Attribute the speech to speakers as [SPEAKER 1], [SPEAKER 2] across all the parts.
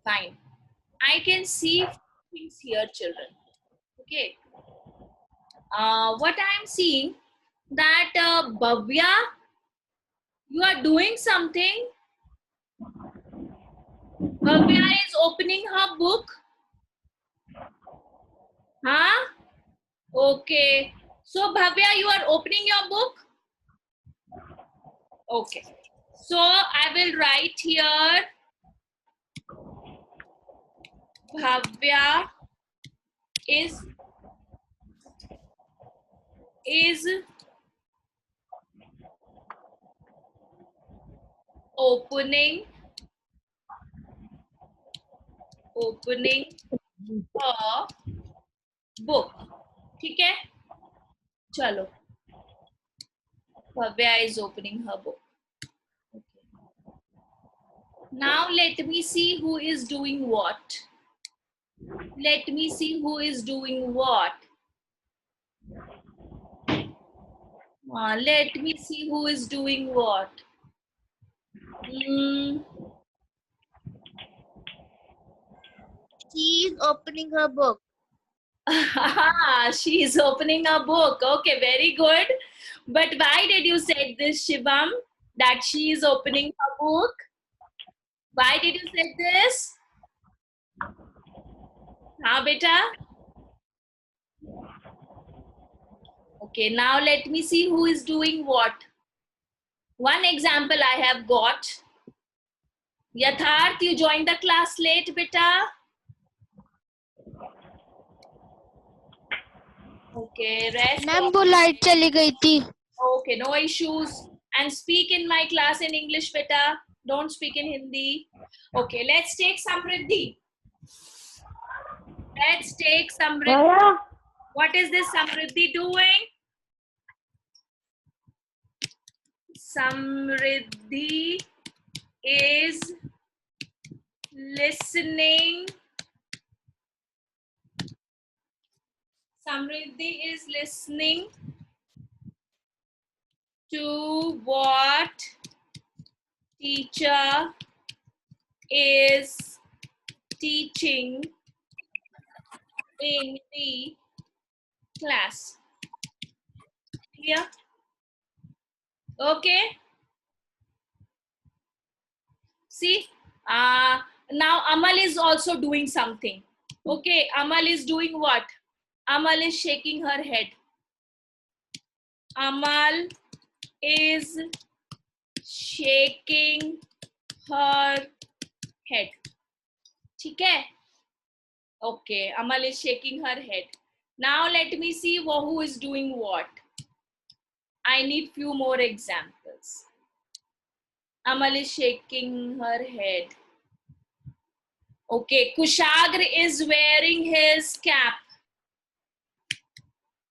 [SPEAKER 1] Fine. I can see things here, children. Okay. What I am seeing that Bhavya, you are doing something. Bhavya is opening her book. Huh? Okay. So Bhavya, you are opening your book? Okay. So I will write here Bhavya is opening her book. ठीक है? चलो. Bhavya is opening her book. Okay. Now let me see who is doing what. Let me see who is doing what. Let me see who is doing what.
[SPEAKER 2] She is opening her book.
[SPEAKER 1] She is opening a book. Okay, very good. But why did you say this, Shivam? That she is opening a book? Why did you say this? Haan, beta? Okay, now let me see who is doing what. One example I have got. Yatharth, you joined the class late, beta? Okay, rest.
[SPEAKER 2] Ma'am वो light चली गई थी.
[SPEAKER 1] Okay, no issues. And speak in my class in English, beta. Don't speak in Hindi. Okay, let's take Samriddhi. Let's take Samriddhi. What is this Samriddhi doing? Samriddhi is listening. Samriddhi is listening to what teacher is teaching in the class. Clear? Okay. See, now Amal is also doing something. Okay, Amal is doing what? Amal is shaking her head. Amal is shaking her head. ठीक है? Okay, Amal is shaking her head. Now let me see who is doing what. I need few more examples. Amal is shaking her head. Okay, Kushagra is wearing his cap.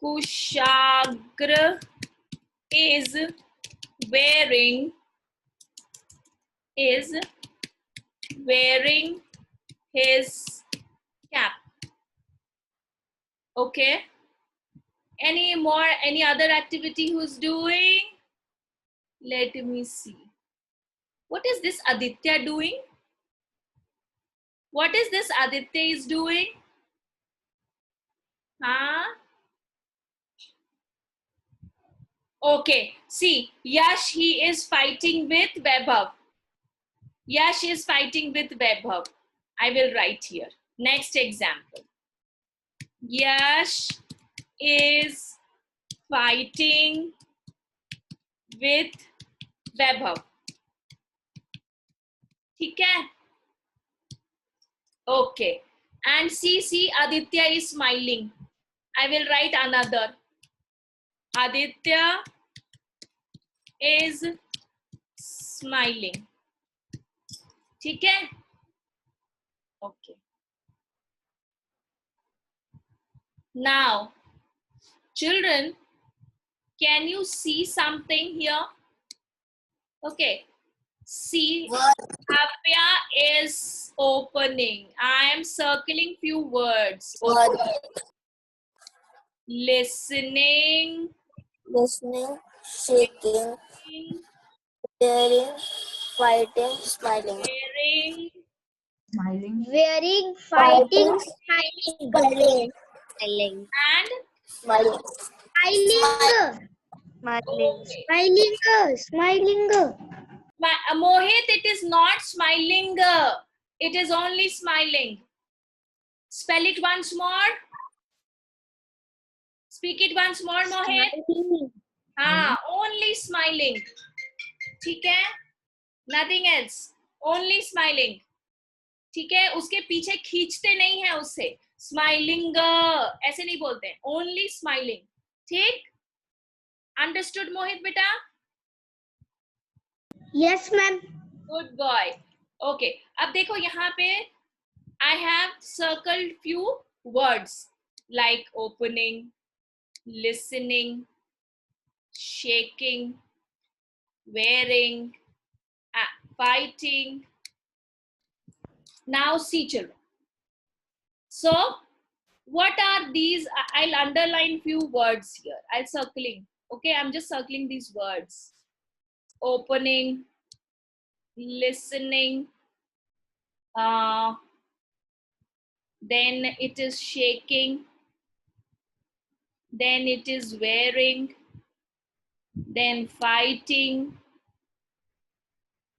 [SPEAKER 1] Kushagra is wearing his cap. Okay. Any other activity who's doing? Let me see. What is this Aditya doing? What is this Aditya is doing? Huh? Okay, see, Yash, he is fighting with Vaibhav. Yash is fighting with Vaibhav. I will write here. Next example. Yash is fighting with Vaibhav. ठीक है? Okay. And see, Aditya is smiling. I will write another. Aditya is smiling. ठीक है? Okay. Now, children, can you see something here? Okay. See, Bhavya is opening. I am circling few words. Listening,
[SPEAKER 2] shaking, staring, fighting, smiling.
[SPEAKER 1] hearing,
[SPEAKER 2] Wearing, fighting, smiling. Smiling.
[SPEAKER 1] And
[SPEAKER 2] Smiling. Smiling.
[SPEAKER 1] okay.
[SPEAKER 2] Smiling.
[SPEAKER 1] Mohit, it is not smiling. It is only smiling. Spell it once more. Speak it once more, Mohit. हाँ, only smiling. ठीक है? Nothing else. Only smiling. ठीक है? उसके पीछे खींचते नहीं है उससे. Smiling ऐसे नहीं बोलते. Only smiling. ठीक? Understood, Mohit बेटा?
[SPEAKER 2] Yes, ma'am.
[SPEAKER 1] Good boy. Okay. अब देखो यहाँ पे I have circled few words like opening, listening, shaking, wearing, fighting. Now see children. So what are these? I'll underline few words here. I'll circling. Okay, I'm just circling these words. Opening, listening, then it is shaking, then it is wearing, then fighting,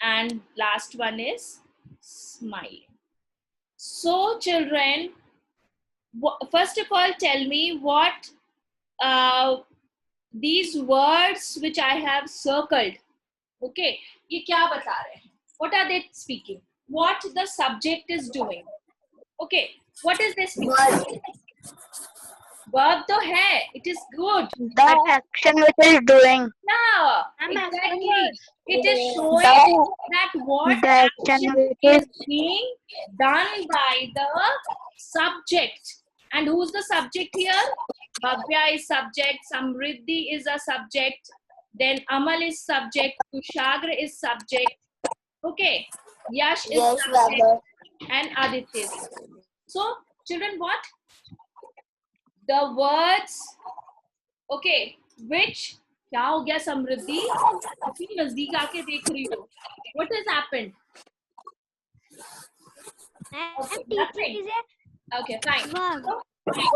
[SPEAKER 1] and last one is smiling. So children, first of all, tell me what these words which I have circled, okay, ये क्या बता रहे हैं? What are they speaking? What the subject is doing? Okay, what is this speaking? Verb तो है, it is good.
[SPEAKER 2] The action which is doing.
[SPEAKER 1] Yeah, exactly. It is showing that what action is being done by the subject. And who's the subject here? Bhavya is subject, Samriddhi is a subject, then Amal is subject, Kushagra is subject, okay, Yash is subject, and Aditya is subject. So, children, what? The words, okay, which, क्या हो गया समृद्धि? इतनी नजदीक आके देख रही हो. What has happened? Okay, nothing. Okay, fine. So,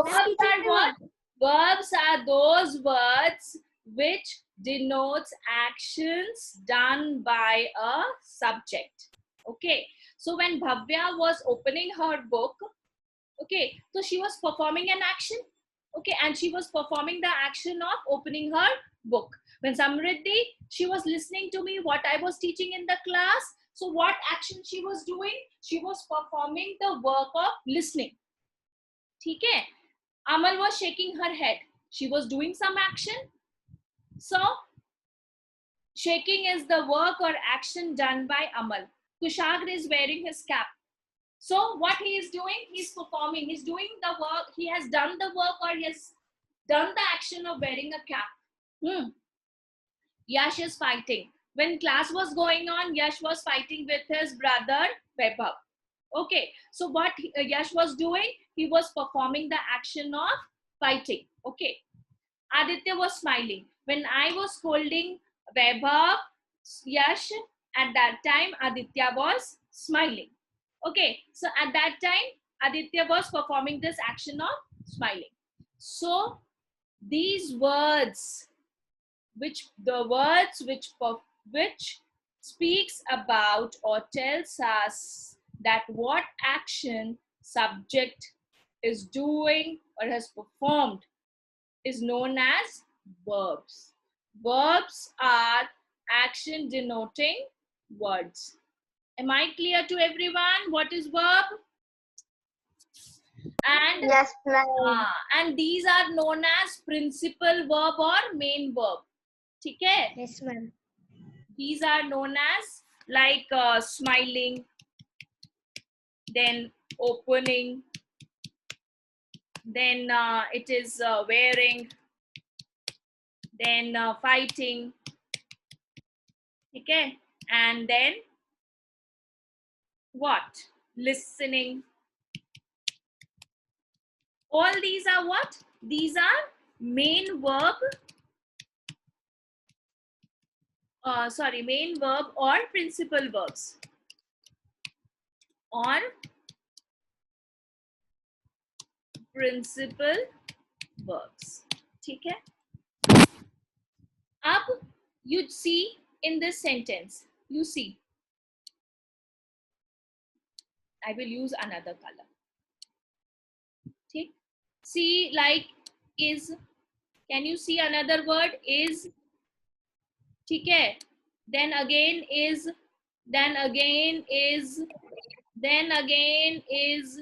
[SPEAKER 1] verbs are what? Verbs are those words which denotes actions done by a subject. Okay. So when Bhavya was opening her book, okay, so she was performing an action. Okay, and she was performing the action of opening her book. When Samriddhi, she was listening to me what I was teaching in the class. So what action she was doing? She was performing the work of listening. ठीक है? Amal was shaking her head. She was doing some action. So shaking is the work or action done by Amal. Kushagra is wearing his cap. So what he is doing? He's performing. He's doing the work. He has done the work or he has done the action of wearing a cap. Yash is fighting. When class was going on, Yash was fighting with his brother Vaibhav. Okay, so what Yash was doing? He was performing the action of fighting. Okay, Aditya was smiling. When I was scolding Vaibhav, Yash, at that time Aditya was smiling. Okay, so at that time Aditya was performing this action of smiling. So these words, which speaks about or tells us that what action subject is doing or has performed is known as verbs. Verbs are action denoting words. Am I clear to everyone what is verb? And
[SPEAKER 2] yes, ma'am.
[SPEAKER 1] And these are known as principal verb or main verb. ठीक है?
[SPEAKER 2] Yes, ma'am.
[SPEAKER 1] These are known as like smiling, then opening, then it is wearing, then fighting, okay, and then what? Listening. All these are what? These are main verb. Main verb or principal verbs. Or principal verbs. ठीक है? अब you see in this sentence, you see, I will use another color. ठीक? See, like is. Can you see another word? Is. ठीक है? Then again is. Then again is. Then again is.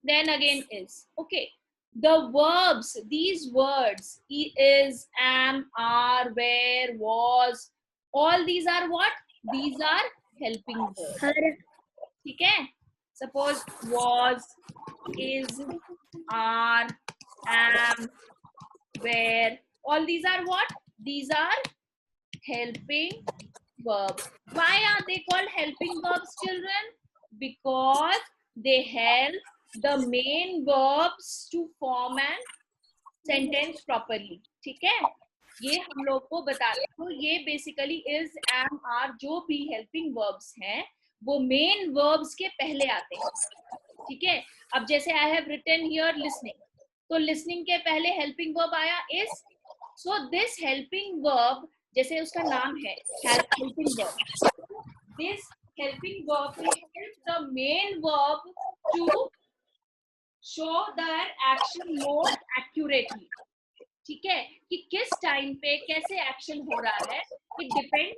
[SPEAKER 1] Then again is. Okay. The verbs, these words, is, am, are, were, was, all these are what? These are helping verbs. ठीक है? Suppose was, is, are, am, were, all these are what? These are helping verbs. Why are they called helping verbs, children? Because they help the main verbs to form an sentence properly. ठीक है? ये हम लोग को बताते, तो ये basically is, M, are जो भी हेल्पिंग वर्ब्स हैं वो मेन वर्ब्स के पहले आते हैं. ठीक है? अब जैसे I have written here listening, तो लिसनिंग के पहले हेल्पिंग वर्ब आया is. So this helping verb, जैसे उसका नाम है helping verb, this helping verb will help the main verb to show their action more accurately. ठीक है? कि किस टाइम पे कैसे एक्शन हो रहा है, it depend,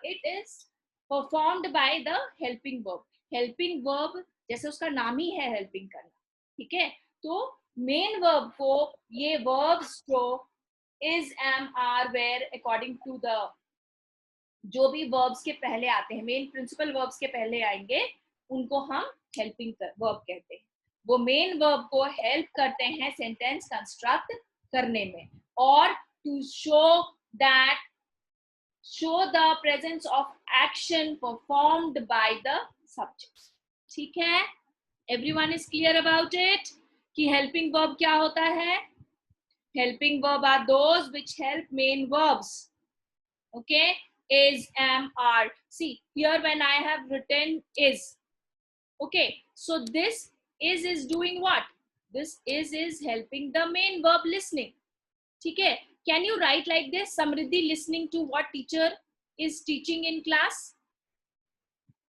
[SPEAKER 1] it is performed by the helping verb. helping verb जैसे उसका नाम ही है हेल्पिंग करना. ठीक है? तो मेन वर्ब को ये verbs जो is, am, are, were according to the जो भी वर्ब्स के पहले आते हैं, मेन प्रिंसिपल वर्ब्स के पहले आएंगे, उनको हम हेल्पिंग वर्ब कहते हैं. वो मेन वर्ब को हेल्प करते हैं सेंटेंस कंस्ट्रक्ट करने में, और to show the presence of action performed by the subject. ठीक है? Everyone is clear about it कि हेल्पिंग वर्ब क्या होता है? Helping verb are those which help main verbs. Okay? Is, am, are. See here when I have written is. Okay, so this is doing what? This is helping the main verb listening. ठीक है? Can you write like this? Samriddhi listening to what teacher is teaching in class.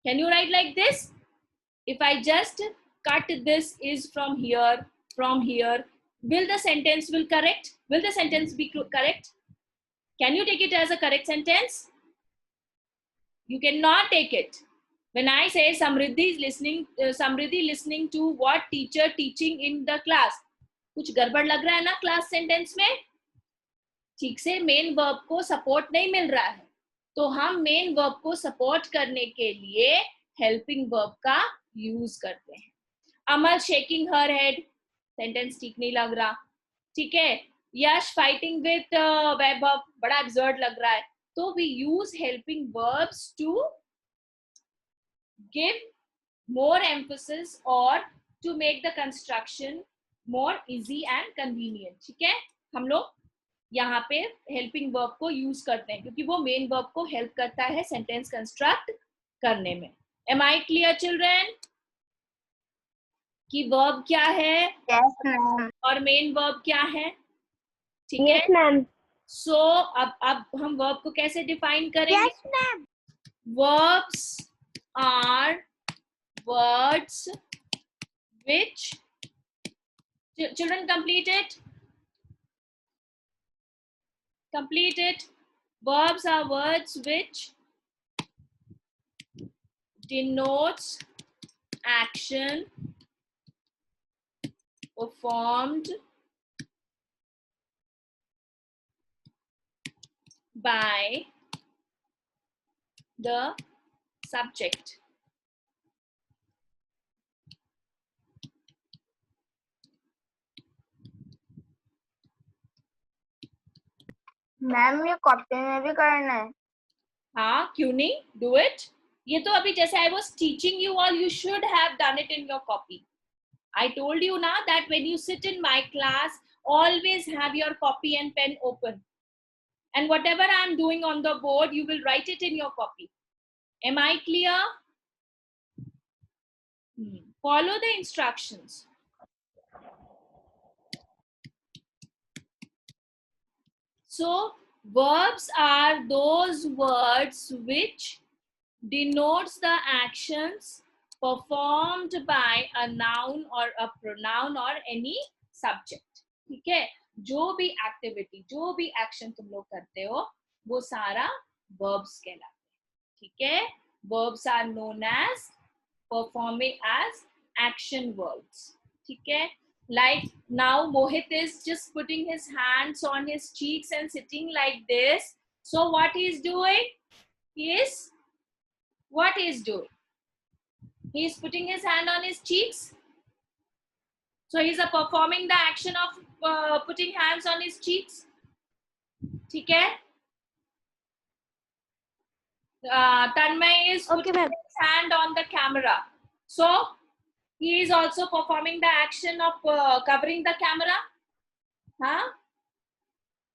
[SPEAKER 1] Can you write like this? If I just cut this is from here, will the sentence will correct? Will the sentence be correct? Can you take it as a correct sentence? You cannot take it. When I say Samriddhi listening to what teacher teaching in the class, कुछ गड़बड़ लग रहा है ना class sentence में? ठीक से main verb को सपोर्ट नहीं मिल रहा है, तो हम मेन वर्ब को सपोर्ट करने के लिए हेल्पिंग वर्ब का यूज करते हैं. अमल शेकिंग हर हेड, सेंटेंस ठीक नहीं लग रहा. ठीक है? यश फाइटिंग विथ वैभव, बड़ा एब्सर्ड लग रहा है. तो we use helping verbs to give more emphasis और to make the construction more easy and convenient. ठीक है? हम लोग यहाँ पे हेल्पिंग वर्ब को यूज करते हैं क्योंकि वो मेन वर्ब को हेल्प करता है सेंटेंस कंस्ट्रक्ट करने में. एम आई क्लियर चिल्ड्रन कि वर्ब क्या है?
[SPEAKER 2] Yes, ma'am.
[SPEAKER 1] और मेन वर्ब क्या है? ठीक है?
[SPEAKER 2] Yes, ma'am.
[SPEAKER 1] सो अब हम वर्ब को कैसे डिफाइन करेंगे?
[SPEAKER 2] Yes, ma'am.
[SPEAKER 1] Verbs are words which, children complete it. Verbs are words which denotes action performed by the subject.
[SPEAKER 2] Ma'am ये कॉपी में भी करना है.
[SPEAKER 1] हाँ, क्यों नहीं? Do it. ये तो अभी जैसे I was teaching you all, you should have done it in your copy. I told you now that when you sit in my class, always have your copy and pen open. And whatever I am doing on the board, you will write it in your copy. Am I clear? Follow the instructions. So verbs are those words which denotes the actions performed by a noun or a pronoun or any subject. ठीक है, जो भी activity, जो भी action तुम लोग करते हो वो सारा verbs कहलाते हैं. ठीक है, verbs are known as performing as action verbs. ठीक है, like now Mohit is just putting his hands on his cheeks and sitting like this. So what he is doing is, what he is doing, he is putting his hand on his cheeks. So he is performing the action of putting hands on his cheeks. ठीक है, Tanmay is putting his hand on the camera. So he is also performing the action of covering the camera. Huh?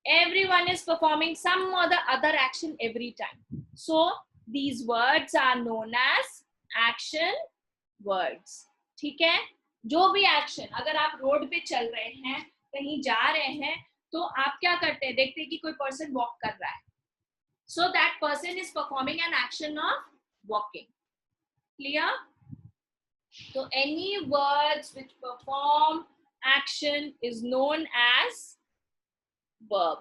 [SPEAKER 1] Everyone is performing some or the other action every time. So these words are known as action words. ठीक है, जो भी action, अगर आप road पे चल रहे हैं, कहीं जा रहे हैं, तो आप क्या करते हैं, देखते हैं कि कोई पर्सन वॉक कर रहा है, so that person is performing an action of walking. Clear? So any words which perform action is known as verb.